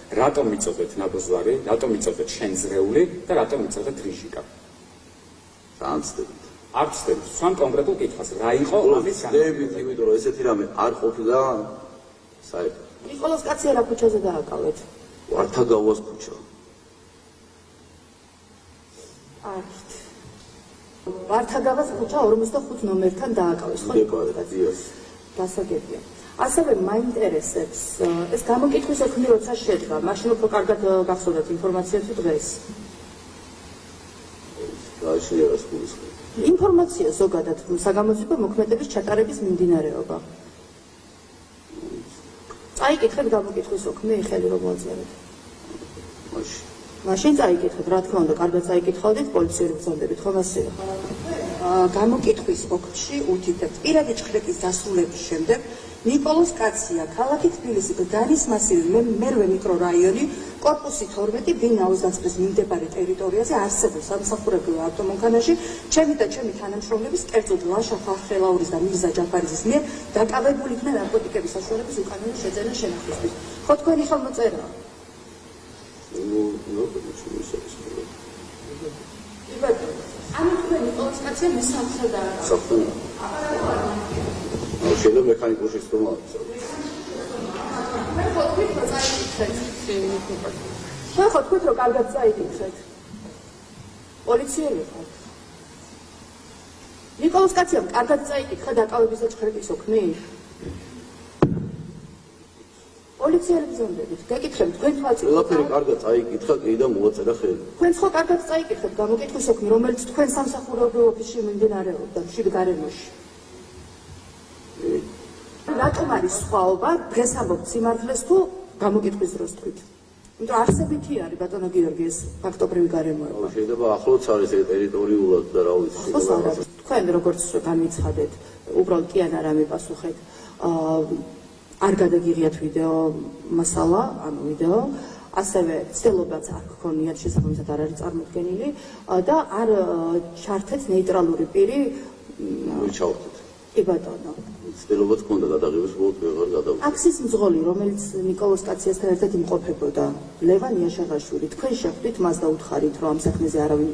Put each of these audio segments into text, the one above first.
რატომ მიწოდეთ ნაბოზვარი, რატომ მიწოდეთ შენზრეული და რატომ მიწოდეთ რიჟიკა? Translate. არ ვცდებით, სვამ კონკრეტულ კითხვას, რა იყო ამის განმარტებით, იმიტომ რომ ესეთი რამე არ ყოფილა საერთოდ. ნიკოლოზ კაცია რა ქუჩაზე დააკავეთ? ვართაგავას ქუჩა. არით. ვართაგავას ქუჩა 45 ნომერთან დააკავეს, ხო? დეკლარაციას. გასაგებია. ასევე მაინტერესებს ეს გამოკითხვის ოქმი როცა შედგა, მაშინ უფრო კარგად გახსოვდათ ინფორმაცია თუ დღეს? გააჩნია სკოლის. ინფორმაცია ზოგადად საგამოძიებო მოქმედების ჩატარების მიმდინარეობა. წაიკითხეთ გამოკითხვის ოქმი, ხელი რომ მოაწერეთ. მაშინ წაიკითხეთ, რა თქმა უნდა, კარგად წაიკითხავდით, პოლიციური ბრძანდებით, ხომ ასეა? გამოკითხვის ოქმში უთითებთ პირადი ჭხრეთის დასრულების შემდეგ ნიკოლოზ კაცია, ქალაქი თბილისი, გდანის მასივი, მერვე მიკრორაიონი, კორპუსი 12, ბინა 29-ის მიმდებარე ტერიტორიაზე არსებულ სამსახურებრივ ავტომანქანაში, ჩემი და ჩემი თანამშრომლების, კერძოდ ლაშა ხახელაურის და მირზა ჯაფარიძის მიერ დაკავებული იქნა ნარკოტიკების საშუალების უკანონო შეძენა შენახისთვის. ხო თქვენი ხელმოწერაა? ანუ თქვენ ნიკოლოზ კაცია მესამე დააკავეთ. შეიძლება მექანიკურ შეცდომა აქვს. ხო თქვით რომ კარგად წაიკითხეთ. პოლიციელი ხართ. ნიკოლოზ კაციამ კარგად წაიკითხა დაკავების და ჭხრების ოქმი? პოლიციელი ბრძანდებით, გეკითხებთ თქვენ თვალწინ. ყველაფერი კარგად წაიკითხა, კი და მოაწერა ხელი. თქვენ ხო კარგად წაიკითხეთ გამოკითხვის ოქმი, რომელიც თქვენ სამსახურებრივ ოფისში მიმდინარეობდა, შიგ გარემოში. რატომ არის სხვაობა დღეს ამბობთ სიმართლეს თუ გამოკითხვის დროს თქვით? იმიტომ არსებითი არის ბატონო გიორგი ეს ფაქტობრივი გარემოება. შეიძლება ახლოც არის ტერიტორიულად და რა ვიცი შეიძლება. თქვენ როგორც განვიცხადეთ, უბრალოდ კი ან არა მიპასუხეთ. არ გადაგიღიათ ვიდეო მასალა, ანუ ვიდეო, ასევე ცდილობაც არ გქონიათ შესაბამისად არ არის წარმოდგენილი და არ ჩართეთ ნეიტრალური პირი. ჩავხდით. კი ბატონო. ცდილობაც ჰქონდა გადაღების ბოლოს ვეღარ გადავიდა. აქსის მძღოლი, რომელიც ნიკოლოზ კაციასთან ერთად იმყოფებოდა, ლევან იაშაღაშვილი, თქვენ შეხვდით მას და უთხარით, რომ ამ საქმეზე არავინ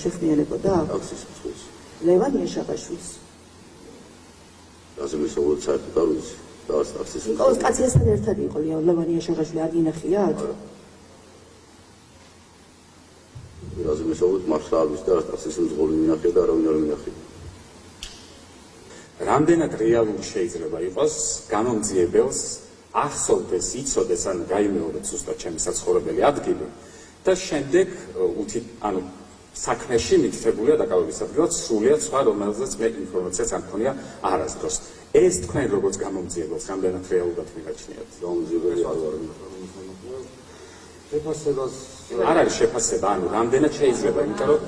შეხმიანებოდა? აქსის მძღოლს. ლევან იაშაღაშვილს. ასე მისაუბრეთ საერთოდ არ ვიცი. და აქსის ნიკოლოზ კაციასთან ერთად იყო ლევან იაშაღაშვილი, არ გინახიათ? ასე მისაუბრეთ მართლა არ ვიცი და აქსის მძღოლი მინახია და არავინ არ მინახია. რამდენად რეალური შეიძლება იყოს გამომძიებელს ახსოვდეს, იცოდეს, ან გაიმეორებს ზუსტად ჩემი საცხოვრებელი ადგილი და შემდეგ ანუ საქმეში მითითებულია დაკავების ადგილად სრულიად სხვა, რომელზეც მე ინფორმაციაც არ მქონია არასდროს. ეს თქვენ როგორც გამომძიებელს რამდენად რეალურად მიგაჩნიათ? გამომძიებელი არ ვარ. არ არის შეფასება, ანუ რამდენად შეიძლება, იმიტომ რომ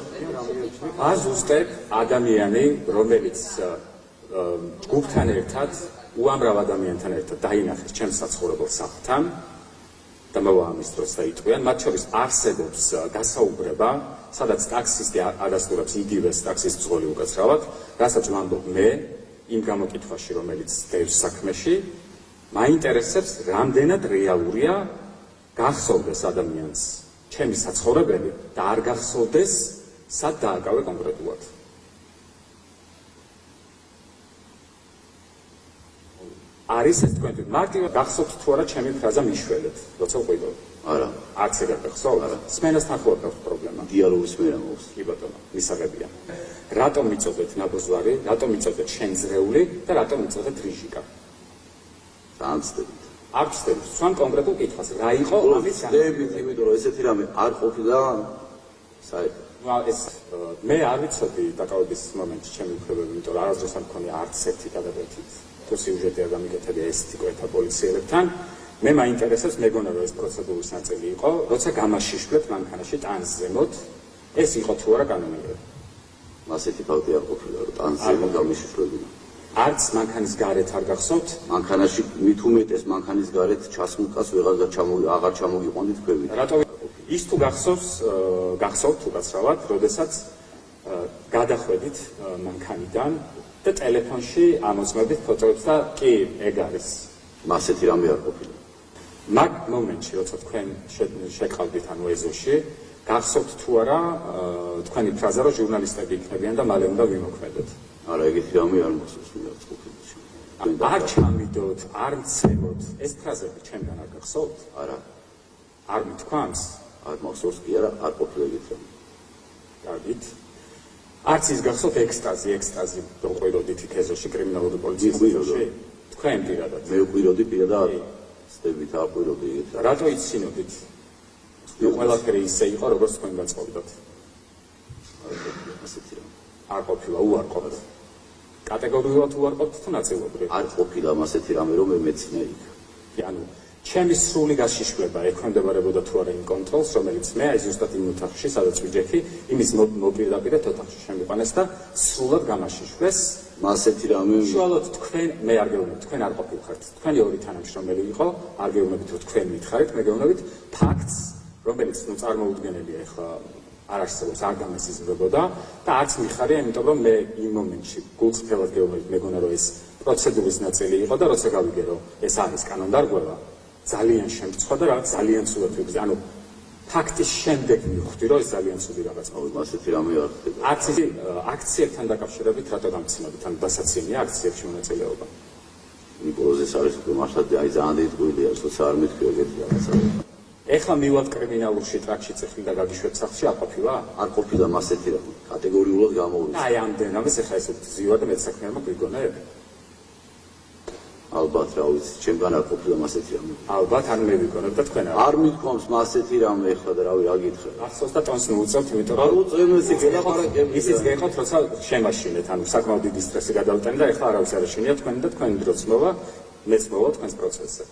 ზუსტად ადამიანი, რომელიც ჯგუფთან ერთად, უამრავ ადამიანთან ერთად დაინახეს ჩემს საცხოვრებელ სახლთან და მოვა ამის დროს დაიტყვიან, მათ შორის არსებობს გასაუბრება, სადაც ტაქსისტი ადასტურებს იგივეს ტაქსის მძღოლი უკაცრავად, რასაც ვამბობ მე იმ გამოკითხვაში, რომელიც დევს საქმეში, მაინტერესებს, რამდენად რეალურია გახსოვდეს ადამიანს ჩემი საცხოვრებელი და არ გახსოვდეს, სად დააკავე კონკრეტულად. არის ეს თქვენ მარტივად გახსოვთ თუ არა ჩემი ფრაზა მიშველეთ, როცა ვყვიდო? არა. არც ეგრე გახსოვთ? სმენასთან ხო აქვს პრობლემა? დიალოგის მერე მოხს. კი ბატონო, მისაღებია. რატომ მიწოდეთ ნაბოზვარი, რატომ მიწოდეთ შენზრეული და რატომ მიწოდეთ რიჟიკა? Translate. არ ვცდებით, სვამ კონკრეტულ კითხვას, რა იყო ამის განმარტებით, იმიტომ რომ ესეთი რამე არ ყოფილა საერთოდ. ეს მე არ ვიცოდი დაკავების მომენტში ჩემი უფლებები, იმიტომ რომ არასდროს არ მქონია არც ერთი გადაკვეთით თუ სიუჟეტი არ გამიკეთებია ესეთი კვეთა პოლიციელებთან. მე მაინტერესებს, მეგონა რომ ეს პროცედურის ნაწილი იყო, როცა გამაშიშვლეთ მანქანაში ტანს ზემოთ, ეს იყო თუ არა კანონიერი. ასეთი ფაქტი არ ყოფილა, რომ ტანს ზემოთ გამიშიშვლებინა. არც მანქანის გარეთ არ გახსოვთ? მანქანაში მით უმეტეს მანქანის გარეთ ჩასმულკაც აღარ ჩამოგიყვანით ქვევით. რატო ის თუ გახსოვთ უკაცრავად, როდესაც გადახვედით მანქანიდან და ტელეფონში ამოწმებით ფოტოებს და კი ეგ არის. ასეთი რამე არ ყოფილა. მაგ მომენტში, როცა თქვენ შეკავდით ანუ ეზოში, გახსოვთ თუ არა თქვენი ფრაზა, რომ ჟურნალისტები იქნებიან და მალე უნდა ვიმოქმედოთ. არა, ეგეთი რამე არ მოსულს მე რაც ყოფილში. არ ჩამიდოთ, არ მცემოთ, ეს ფრაზები ჩემგან არ გახსოვთ? არა, არ მithქვამს? არ მოსულს კი არა, არ ყოფილა ეგეთი რამე. კარგით. არც ის გახსოვთ ექსტაზი ვყვიროდით იქ ეზოში კრიმინალური პოლიციის ვყვიროდო. ეზოში? თქვენ პირადად. მე ვყვიროდი პირადად სტებით აყვიროდი ეგეთი რამე. რატო იცინოდით? ყველაფერი ისე იყო, როგორც თქვენ გაწყობდათ. ასეთი რამე. არ ყოფილა, უარყოფთ. კატეგორიულად უარყოფთ თუ ნაწილობრივ? არ ყოფილა ასეთი რამე, რომ მე მეცნე იქ. ანუ ჩემი სრული გაშიშვლება ექვემდებარებოდა თუ არა იმ კონტროლს, რომელიც მე აი ზუსტად იმ ოთახში, სადაც ვიჯექი, იმის მოპირდაპირედ ოთახში შემიყვანეს და სრულად გამაშიშვლეს. ასეთი რამე უშუალოდ თქვენ, მე არ გეუბნებით, თქვენ არ ყოფილხართ. თქვენი ორი თანამშრომელი იყო, არ გეუბნებით, რომ თქვენ მითხარით, მე გეუბნებით ფაქტს, რომელიც წარმოუდგენელია ახლა არ არსებობს, არ გამესიზმრებოდა და არც მიხარია, იმიტომ რომ მე იმ მომენტში გულწრფელად გეუბნებით, მეგონა რომ ეს პროცედურის ნაწილი იყო და როცა გავიგე რომ ეს არის კანონდარღვევა, ძალიან შემწვა და რაღაც ძალიან ცუდად ვიგრძე. ანუ ფაქტის შემდეგ მივხვდი, რომ ეს ძალიან ცუდი რაღაც მოხდა. ასეთი რამე არ ხდება. არც ის აქციებთან დაკავშირებით რატო გამცემოდით, ან დასაცინია აქციებში მონაწილეობა. ნიკოლოზეს არის უკვე მართლა აი ძალიან დიდი გვილია, როცა არ მეთქვი ეგეთი რაღაცა. ეხლა მივად კრიმინალურში ტრაქში წიხლი და გაგიშვეთ სახლში არ ყოფილა? არ ყოფილა ასეთი რამე. კატეგორიულად გამოვიდა. აი ამდენამეს ეხლა ეს ზივა და მეცაქმეებმა გვიგონებ. ალბათ რა ვიცი, ჩემგან არ ყოფილა ასეთი რამე. ალბათ არ მევიგონებ და თქვენ არ მithქვამს ასეთი რამე ახლა და რავი რა გითხრა. ახსოვს და ტონს მიუწევთ, იმიტომ არ რომ უწევს ეს გელაპარაკები. ისიც გეყოთ, როცა შემაშინეთ, ანუ საკმაოდ დიდი სტრესი გადავტანე და ეხლა არავის არ ეშინია თქვენ და თქვენი დროც მოვა, მეც მოვა თქვენს პროცესზე.